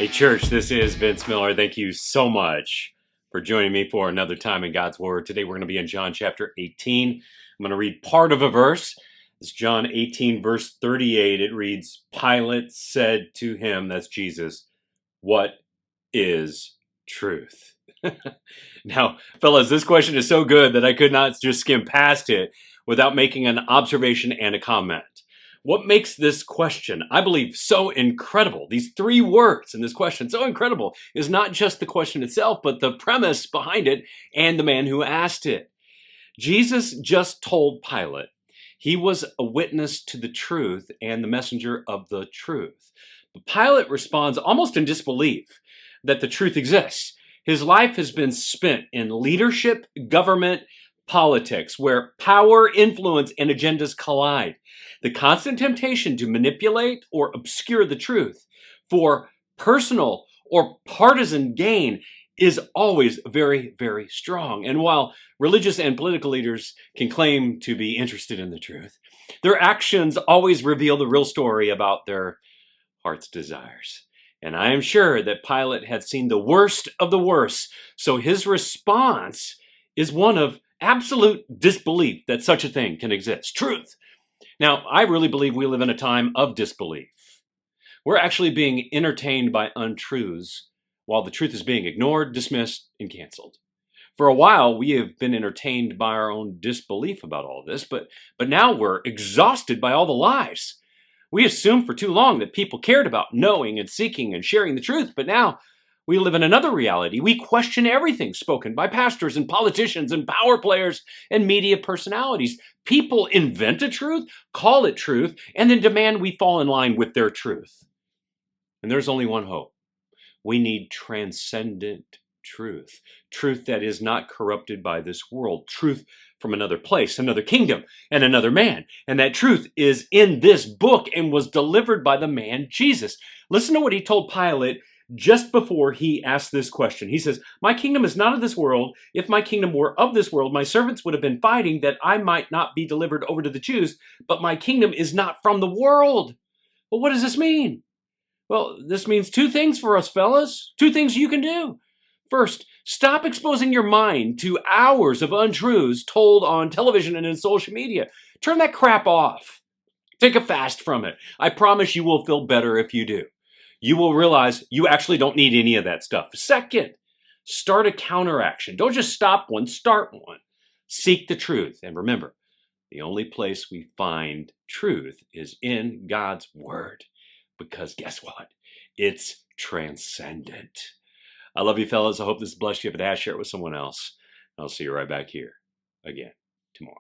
Hey church, this is Vince Miller. Thank you so much for joining me for another time in God's Word. Today we're going to be in John chapter 18. I'm going to read part of a verse. It's John 18 verse 38. It reads, Pilate said to him, that's Jesus, "What is truth?" Now, fellas, this question is so good that I could not just skim past it without making an observation and a comment. What makes this question, I believe, so incredible, these three words in this question, so incredible, is not just the question itself, but the premise behind it and the man who asked it. Jesus just told Pilate he was a witness to the truth and the messenger of the truth. But Pilate responds almost in disbelief that the truth exists. His life has been spent in leadership, government, politics, where power, influence, and agendas collide. The constant temptation to manipulate or obscure the truth for personal or partisan gain is always very, very strong. And while religious and political leaders can claim to be interested in the truth, their actions always reveal the real story about their heart's desires. And I am sure that Pilate had seen the worst of the worst, so his response is one of absolute disbelief that such a thing can exist. Truth. Now, I really believe we live in a time of disbelief. We're actually being entertained by untruths while the truth is being ignored, dismissed, and canceled. For a while, we have been entertained by our own disbelief about all this, but now we're exhausted by all the lies. We assumed for too long that people cared about knowing and seeking and sharing the truth, but now we live in another reality. We question everything spoken by pastors and politicians and power players and media personalities. People invent a truth, call it truth, and then demand we fall in line with their truth. And there's only one hope. We need transcendent truth. Truth that is not corrupted by this world. Truth from another place, another kingdom, and another man. And that truth is in this book and was delivered by the man Jesus. Listen to what he told Pilate just before he asked this question. He says, "My kingdom is not of this world. If my kingdom were of this world, my servants would have been fighting that I might not be delivered over to the Jews, but my kingdom is not from the world." Well, what does this mean? Well, this means two things for us, fellas. Two things you can do. First, stop exposing your mind to hours of untruths told on television and in social media. Turn that crap off. Take a fast from it. I promise you will feel better if you do. You will realize you actually don't need any of that stuff. Second, start a counteraction. Don't just stop one, start one. Seek the truth. And remember, the only place we find truth is in God's Word. Because guess what? It's transcendent. I love you, fellas. I hope this blessed you. If it has, share it with someone else. I'll see you right back here again tomorrow.